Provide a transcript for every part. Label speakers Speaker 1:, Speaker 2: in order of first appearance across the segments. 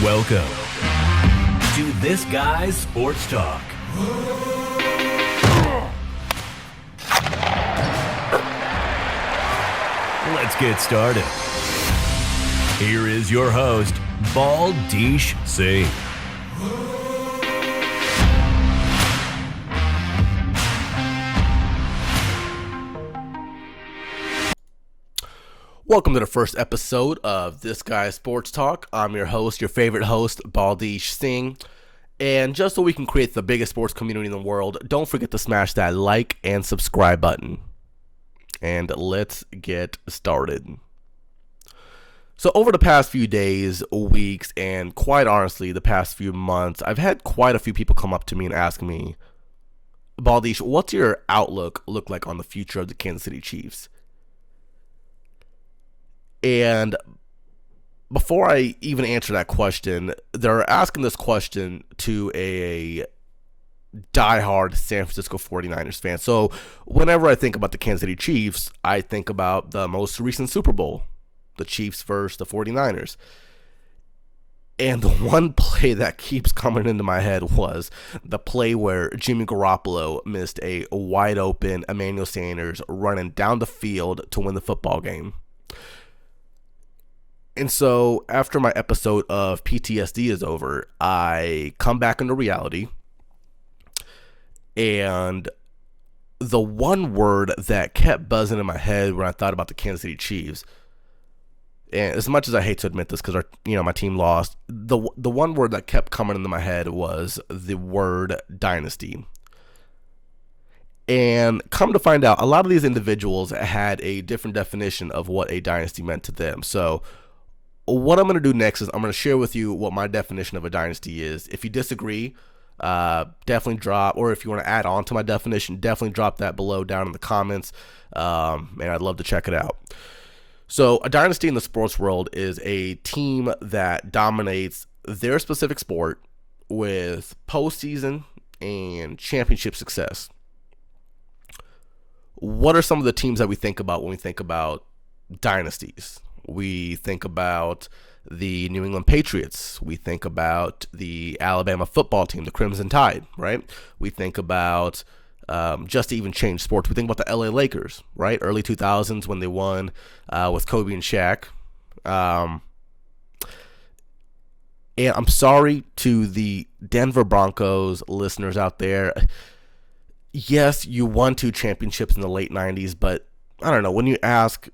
Speaker 1: Welcome to This Guy's Sports Talk. Let's get started. Here is your host, Baldeesh Singh.
Speaker 2: Welcome to the first episode of This Guy's Sports Talk. I'm your host, your favorite host, Baldeesh Singh. And just so we can create the biggest sports community in the world, don't forget to smash that like and subscribe button. And let's get started. So over the past few days, weeks, and quite honestly, the past few months, I've had quite a few people come up to me and ask me, Baldeesh, what's your outlook look like on the future of the Kansas City Chiefs? And before I even answer that question, they're asking this question to a diehard San Francisco 49ers fan. So whenever I think about the Kansas City Chiefs, I think about the most recent Super Bowl, the Chiefs versus the 49ers. And the one play that keeps coming into my head was the play where Jimmy Garoppolo missed a wide open Emmanuel Sanders running down the field to win the football game. And so after my episode of PTSD is over, I come back into reality. And the one word that kept buzzing in my head when I thought about the Kansas City Chiefs, and as much as I hate to admit this because my team lost, the one word that kept coming into my head was the word dynasty. And come to find out, a lot of these individuals had a different definition of what a dynasty meant to them. So what I'm going to do next is I'm going to share with you what my definition of a dynasty is. If you disagree, definitely drop, or if you want to add on to my definition, definitely drop that below down in the comments, and I'd love to check it out. So a dynasty in the sports world is a team that dominates their specific sport with postseason and championship success. What are some of the teams that we think about when we think about dynasties? We think about the New England Patriots. We think about the Alabama football team, the Crimson Tide, right? We think about, just to even change sports, we think about the LA Lakers, right? Early 2000s when they won with Kobe and Shaq. And I'm sorry to the Denver Broncos listeners out there. Yes, you won 2 championships in the late 90s, but I don't know, when you ask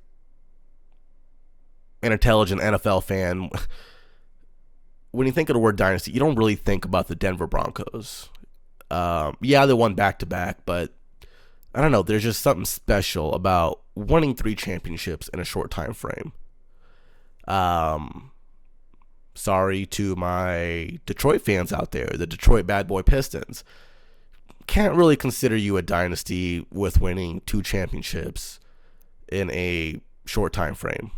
Speaker 2: an intelligent NFL fan, when you think of the word dynasty, you don't really think about the Denver Broncos. Yeah, they won back-to-back, but I don't know, there's just something special about winning 3 championships in a short time frame. Sorry to my Detroit fans out there, the Detroit Bad Boy Pistons. Can't really consider you a dynasty with winning 2 championships in a short time frame.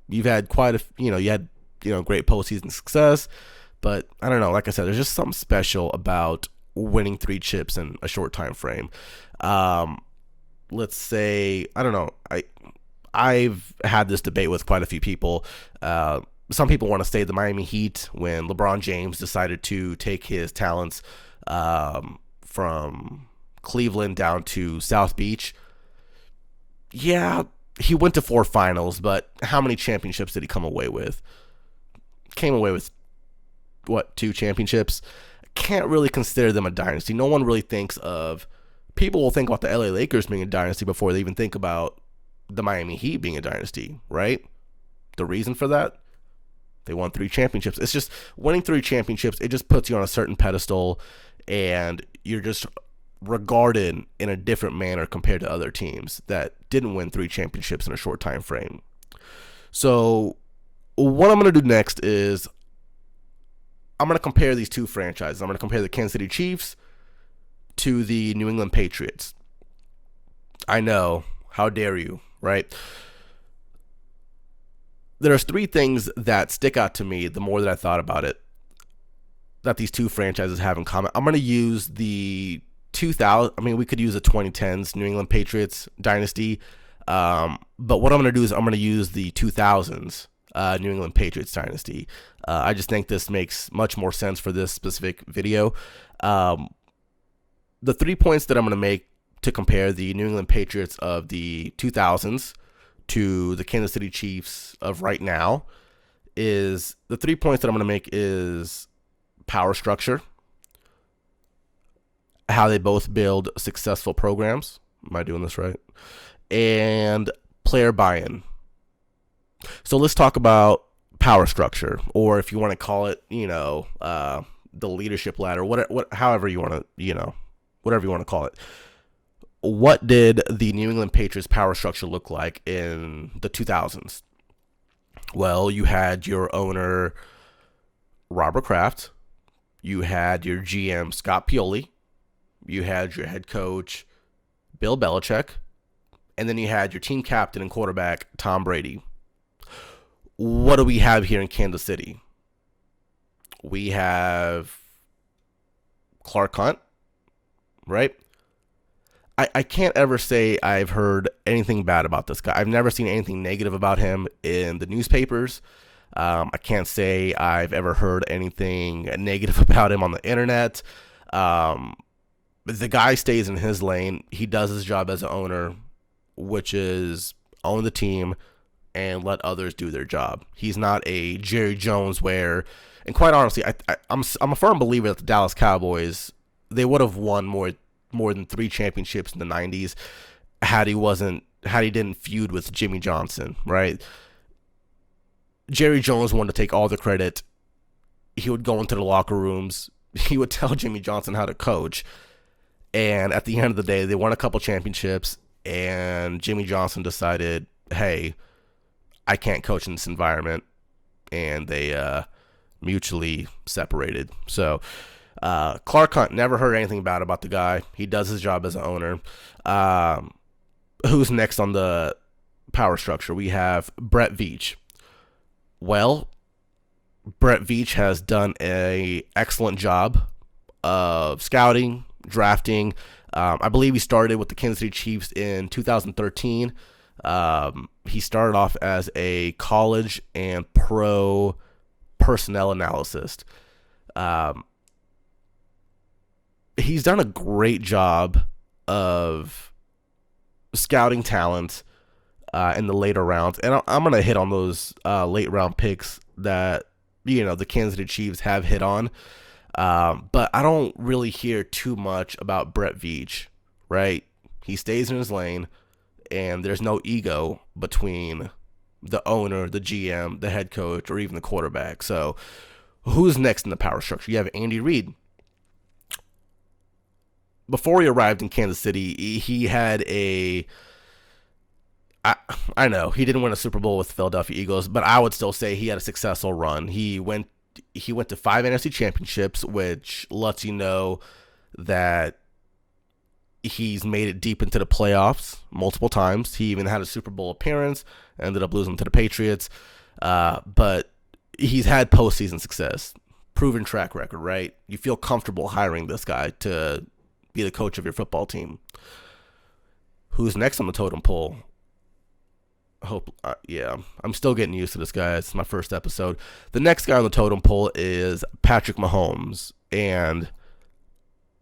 Speaker 2: You've had great postseason success, but I don't know, like I said, there's just something special about winning 3 chips in a short time frame. Let's say, I don't know, I've had this debate with quite a few people. Some people want to say the Miami Heat when LeBron James decided to take his talents from Cleveland down to South Beach. Yeah, he went to 4 finals, but how many championships did he come away with? Came away with, 2 championships? Can't really consider them a dynasty. No one really thinks of, people will think about the LA Lakers being a dynasty before they even think about the Miami Heat being a dynasty, right? The reason for that? They won 3 championships. It's just, winning 3 championships, it just puts you on a certain pedestal, and you're just regarded in a different manner compared to other teams that didn't win 3 championships in a short time frame. So what I'm going to do next is I'm going to compare these 2 franchises. I'm going to compare the Kansas City Chiefs to the New England Patriots. I know, how dare you, right? There's 3 things that stick out to me the more that I thought about it that these 2 franchises have in common. I'm going to use the 2000, we could use the 2010s New England Patriots dynasty, but what I'm going to do is I'm going to use the 2000s New England Patriots dynasty. I just think this makes much more sense for this specific video. The 3 points that I'm going to make to compare the New England Patriots of the 2000s to the Kansas City Chiefs of right now is the 3 points that I'm going to make is power structure, how they both build successful programs. Am I doing this right? And player buy-in. So let's talk about power structure, or if you want to call it, the leadership ladder, however you want to, whatever you want to call it. What did the New England Patriots power structure look like in the 2000s? Well, you had your owner, Robert Kraft. You had your GM, Scott Pioli. You had your head coach, Bill Belichick. And then you had your team captain and quarterback, Tom Brady. What do we have here in Kansas City? We have Clark Hunt, right? I can't ever say I've heard anything bad about this guy. I've never seen anything negative about him in the newspapers. I can't say I've ever heard anything negative about him on the internet. The guy stays in his lane. He does his job as an owner, which is own the team and let others do their job. He's not a Jerry Jones and quite honestly, I'm a firm believer that the Dallas Cowboys, they would have won more than 3 championships in the 90s had he didn't feud with Jimmy Johnson, right? Jerry Jones wanted to take all the credit. He would go into the locker rooms. He would tell Jimmy Johnson how to coach. And at the end of the day, they won a couple championships, and Jimmy Johnson decided, hey, I can't coach in this environment, and they mutually separated. So Clark Hunt, never heard anything bad about the guy. He does his job as an owner. Who's next on the power structure? We have Brett Veach. Well, Brett Veach has done an excellent job of scouting, drafting. I believe he started with the Kansas City Chiefs in 2013. He started off as a college and pro personnel analyst. He's done a great job of scouting talent in the later rounds. And I'm going to hit on those late round picks that, the Kansas City Chiefs have hit on. But I don't really hear too much about Brett Veach, right? He stays in his lane, and there's no ego between the owner, the GM, the head coach, or even the quarterback. So who's next in the power structure? You have Andy Reid. Before he arrived in Kansas City, he had I know he didn't win a Super Bowl with the Philadelphia Eagles, but I would still say he had a successful run. He went to 5 NFC championships, which lets you know that he's made it deep into the playoffs multiple times. He even had a Super Bowl appearance, ended up losing to the Patriots. But he's had postseason success, proven track record, right? You feel comfortable hiring this guy to be the coach of your football team. Who's next on the totem pole? I'm still getting used to this guy. It's my first episode. The next guy on the totem pole is Patrick Mahomes. And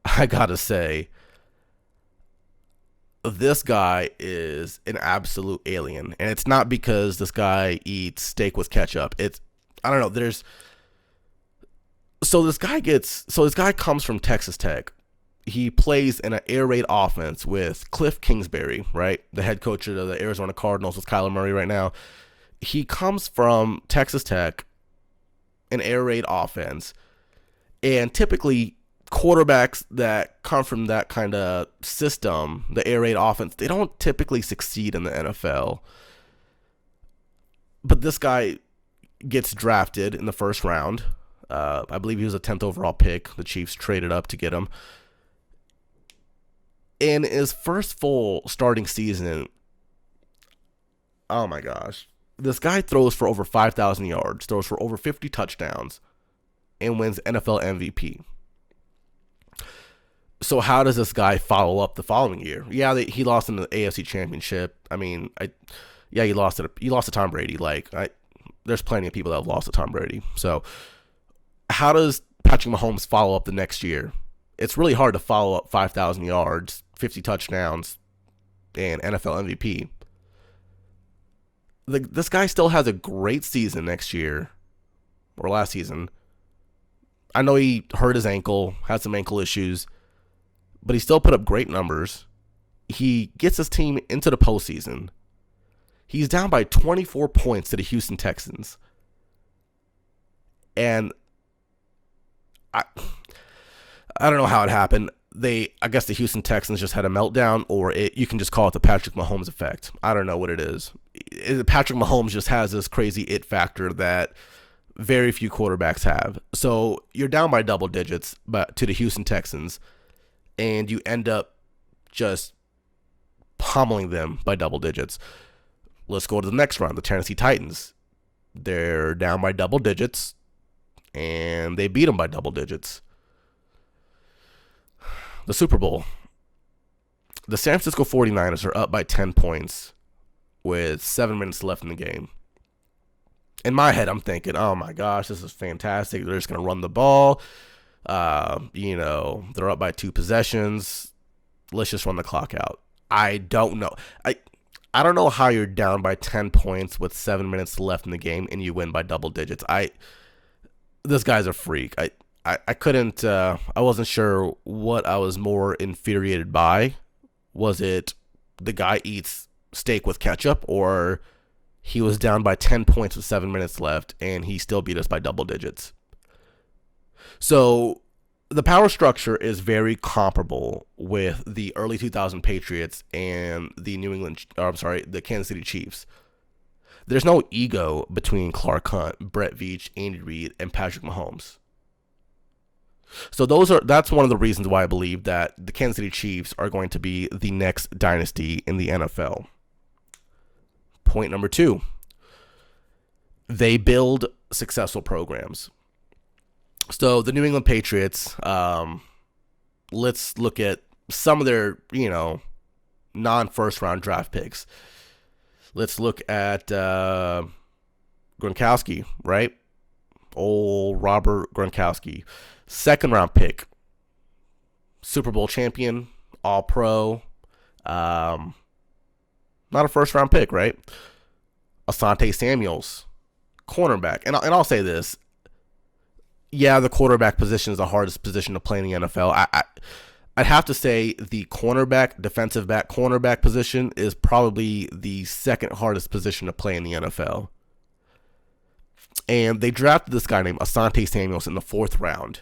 Speaker 2: I gotta say, this guy is an absolute alien. And it's not because this guy eats steak with ketchup. I don't know, this guy comes from Texas Tech. He plays in an air raid offense with Cliff Kingsbury, right? The head coach of the Arizona Cardinals with Kyler Murray right now. He comes from Texas Tech, an air raid offense. And typically, quarterbacks that come from that kind of system, the air raid offense, they don't typically succeed in the NFL. But this guy gets drafted in the first round. I believe he was a 10th overall pick. The Chiefs traded up to get him. In his first full starting season, oh my gosh, this guy throws for over 5,000 yards, throws for over 50 touchdowns, and wins NFL MVP. So how does this guy follow up the following year? Yeah, he lost in the AFC Championship. I mean, he lost to Tom Brady. there's plenty of people that have lost to Tom Brady. So how does Patrick Mahomes follow up the next year? It's really hard to follow up 5,000 yards, 50 touchdowns, and NFL MVP. This guy still has a great season next year, or last season. I know he hurt his ankle, had some ankle issues, but he still put up great numbers. He gets his team into the postseason. He's down by 24 points to the Houston Texans. And I don't know how it happened. I guess the Houston Texans just had a meltdown, or you can just call it the Patrick Mahomes effect. I don't know what it is. Patrick Mahomes just has this crazy it factor that very few quarterbacks have. So you're down by double digits to the Houston Texans, and you end up just pummeling them by double digits. Let's go to the next round, the Tennessee Titans. They're down by double digits, and they beat them by double digits. The Super Bowl. The San Francisco 49ers are up by 10 points with 7 minutes left in the game. In my head, I'm thinking, oh my gosh, this is fantastic. They're just going to run the ball. They're up by 2 possessions. Let's just run the clock out. I don't know. I don't know how you're down by 10 points with 7 minutes left in the game and you win by double digits. This guy's a freak. I couldn't, I wasn't sure what I was more infuriated by. Was it the guy eats steak with ketchup, or he was down by 10 points with 7 minutes left and he still beat us by double digits? So the power structure is very comparable with the early 2000 Patriots and the the Kansas City Chiefs. There's no ego between Clark Hunt, Brett Veach, Andy Reid, and Patrick Mahomes. So that's one of the reasons why I believe that the Kansas City Chiefs are going to be the next dynasty in the NFL. Point number 2. They build successful programs. So the New England Patriots, let's look at some of their, non-first round draft picks. Let's look at Gronkowski, right? Old Robert Gronkowski. 2nd round pick. Super Bowl champion, All-Pro. Not a first round pick, right? Asante Samuels, cornerback. And I'll say this. Yeah, the quarterback position is the hardest position to play in the NFL. I'd have to say the cornerback, defensive back, cornerback position is probably the 2nd hardest position to play in the NFL. And they drafted this guy named Asante Samuels in the 4th round.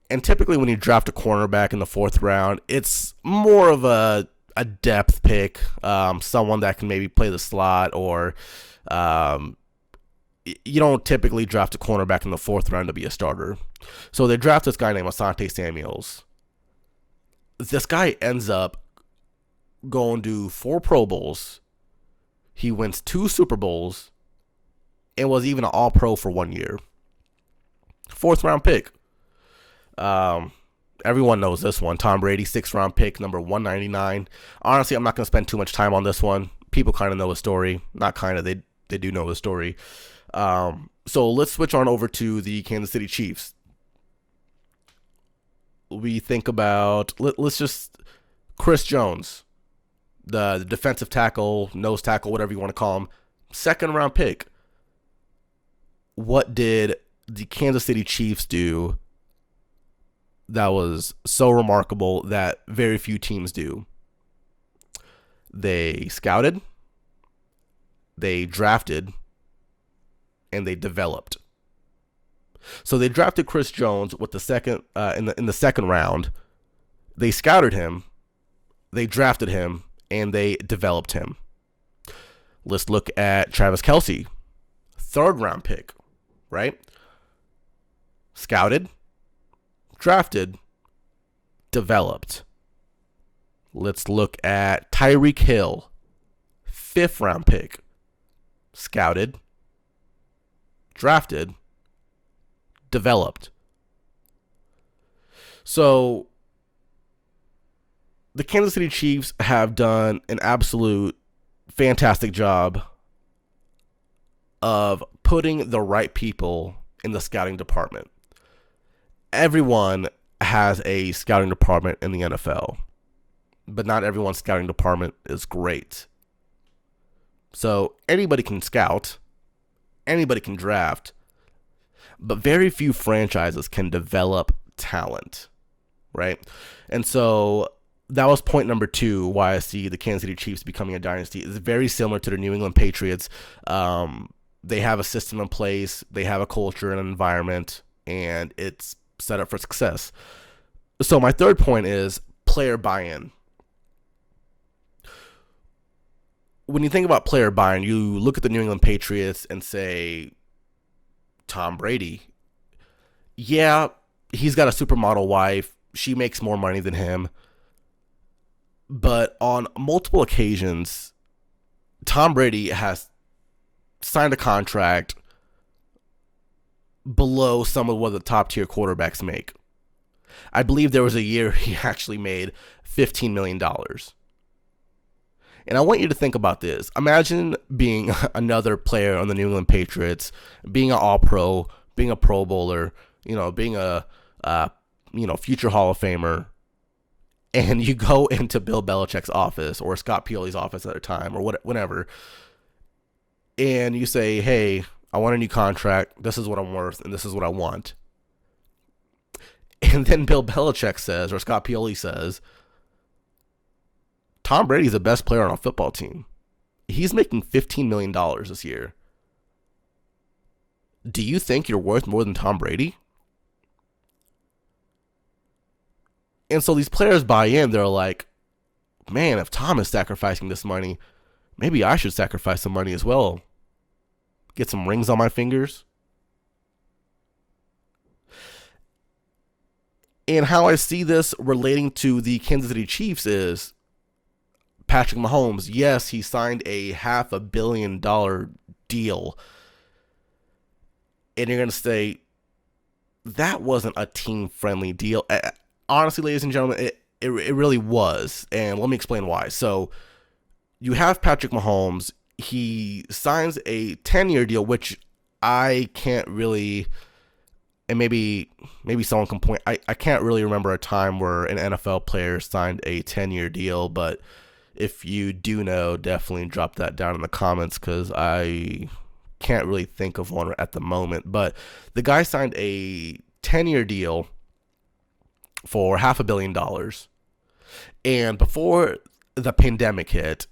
Speaker 2: And typically when you draft a cornerback in the 4th round, it's more of a depth pick, someone that can maybe play the slot, or you don't typically draft a cornerback in the 4th round to be a starter. So they draft this guy named Asante Samuels. This guy ends up going to 4 Pro Bowls. He wins 2 Super Bowls and was even an All-Pro for 1 year. 4th round pick. Everyone knows this one. Tom Brady, 6th round pick, number 199. Honestly, I'm not going to spend too much time on this one. People kind of know his story. Not kind of, they do know his story. So let's switch on over to the Kansas City Chiefs. We think about, let's just, Chris Jones, the defensive tackle, nose tackle, whatever you want to call him, 2nd round pick. What did the Kansas City Chiefs do that was so remarkable that very few teams do? They scouted, they drafted, and they developed. So they drafted Chris Jones with the second in the 2nd round. They scouted him, they drafted him, and they developed him. Let's look at Travis Kelce, 3rd round pick, right? Scouted, drafted, developed. Let's look at Tyreek Hill, 5th round pick. Scouted, drafted, developed. So the Kansas City Chiefs have done an absolute fantastic job of putting the right people in the scouting department. Everyone has a scouting department in the NFL, but not everyone's scouting department is great. So anybody can scout, anybody can draft, but very few franchises can develop talent, right? And so that was point number 2, why I see the Kansas City Chiefs becoming a dynasty. It's very similar to the New England Patriots. They have a system in place, they have a culture and an environment, and it's set up for success. So my third point is player buy-in. When you think about player buy-in, you look at the New England Patriots and say, Tom Brady. Yeah, he's got a supermodel wife. She makes more money than him. But on multiple occasions, Tom Brady has signed a contract below some of what the top tier quarterbacks make. I believe there was a year he actually made $15 million. And I want you to think about this. Imagine being another player on the New England Patriots, being an All-Pro, being a Pro Bowler, being a future Hall of Famer, and you go into Bill Belichick's office or Scott Pioli's office at the time or whatever, and you say, hey, I want a new contract. This is what I'm worth, and this is what I want. And then Bill Belichick says, or Scott Pioli says, Tom Brady's the best player on a football team. He's making $15 million this year. Do you think you're worth more than Tom Brady? And so these players buy in. They're like, man, if Tom is sacrificing this money, maybe I should sacrifice some money as well. Get some rings on my fingers. And how I see this relating to the Kansas City Chiefs is Patrick Mahomes. Yes, he signed a $500 million deal. And you're going to say, that wasn't a team-friendly deal. Honestly, ladies and gentlemen, it really was. And let me explain why. So you have Patrick Mahomes. He signs a 10-year deal, which I can't really, and maybe someone can point, I can't really remember a time where an NFL player signed a 10-year deal, but if you do know, definitely drop that down in the comments because I can't really think of one at the moment. But the guy signed a 10-year deal for $500 million. And before the pandemic hit,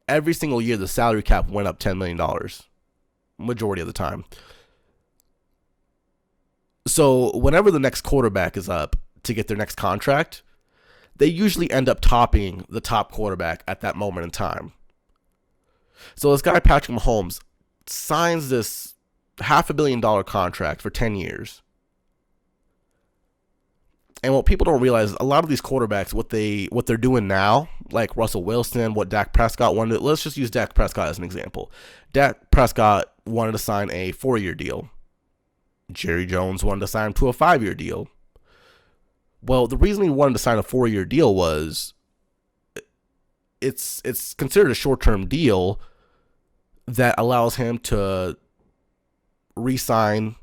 Speaker 2: every single year the salary cap went up $10 million, majority of the time. So whenever the next quarterback is up to get their next contract, they usually end up topping the top quarterback at that moment in time. So this guy, Patrick Mahomes, signs this $500 million contract for 10 years. And what people don't realize, a lot of these quarterbacks, what they're doing now, like Russell Wilson, what Dak Prescott wanted, let's just use Dak Prescott as an example. Dak Prescott wanted to sign a 4-year deal. Jerry Jones wanted to sign him to a 5-year deal. Well, the reason he wanted to sign a 4-year deal was it's considered a short-term deal that allows him to re-sign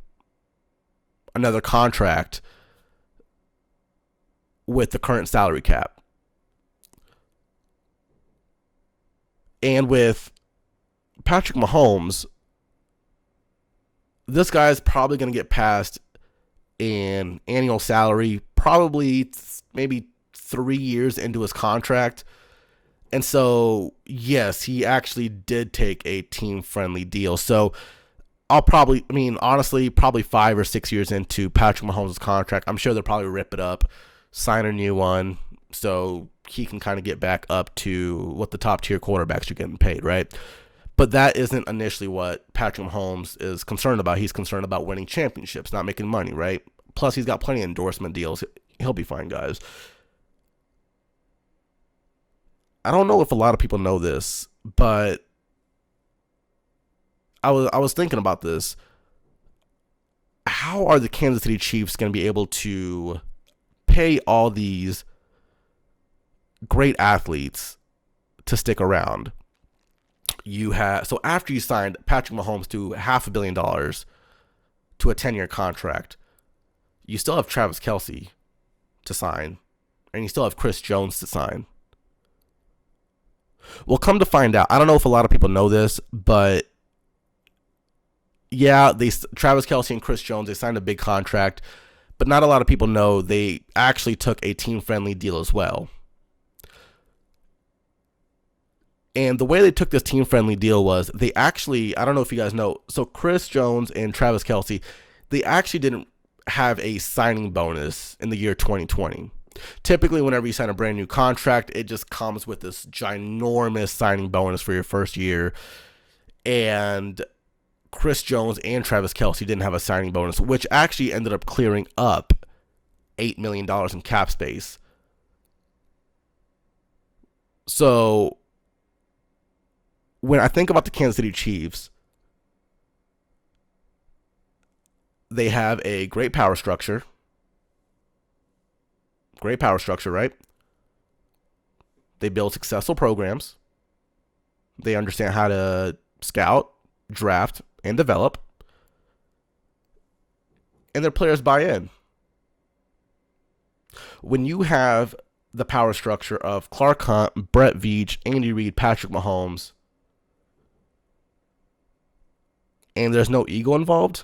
Speaker 2: another contract with the current salary cap. And with Patrick Mahomes, this guy is probably going to get past an annual salary probably maybe 3 years into his contract. And so, yes, he actually did take a team-friendly deal. So honestly, probably 5 or 6 years into Patrick Mahomes' contract, I'm sure they'll probably rip it up, sign a new one, so he can kind of get back up to what the top-tier quarterbacks are getting paid, right? But that isn't initially what Patrick Mahomes is concerned about. He's concerned about winning championships, not making money, right? Plus, he's got plenty of endorsement deals. He'll be fine, guys. I don't know if a lot of people know this, but I was thinking about this. How are the Kansas City Chiefs going to be able to pay all these great athletes to stick around? So after you signed Patrick Mahomes to $500 million to a 10-year contract, you still have Travis Kelce to sign, and you still have Chris Jones to sign. Well, come to find out, I don't know if a lot of people know this, but yeah, Travis Kelce and Chris Jones, they signed a big contract, but not a lot of people know they actually took a team-friendly deal as well. And the way they took this team-friendly deal was they actually, I don't know if you guys know, so Chris Jones and Travis Kelce, they actually didn't have a signing bonus in the year 2020. Typically, whenever you sign a brand new contract, it just comes with this ginormous signing bonus for your first year. And Chris Jones and Travis Kelce didn't have a signing bonus, which actually ended up clearing up $8 million in cap space. So when I think about the Kansas City Chiefs, they have a great power structure. Great power structure, right? They build successful programs. They understand how to scout, draft, and develop. And their players buy in. When you have the power structure of Clark Hunt, Brett Veach, Andy Reid, Patrick Mahomes, and there's no ego involved,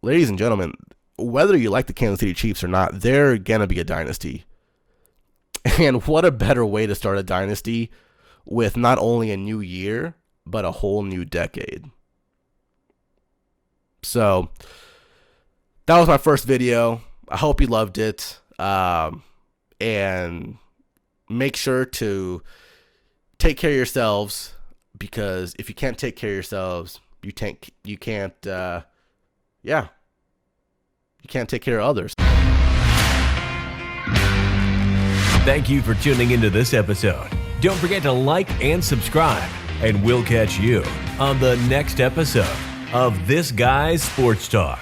Speaker 2: ladies and gentlemen, whether you like the Kansas City Chiefs or not, they're going to be a dynasty. And what a better way to start a dynasty with not only a new year, but a whole new decade. So that was my first video. I hope you loved it. And make sure to take care of yourselves, because if you can't take care of yourselves, you can't take care of others.
Speaker 1: Thank you for tuning into this episode. Don't forget to like and subscribe, and we'll catch you on the next episode of This Guy's Sports Talk.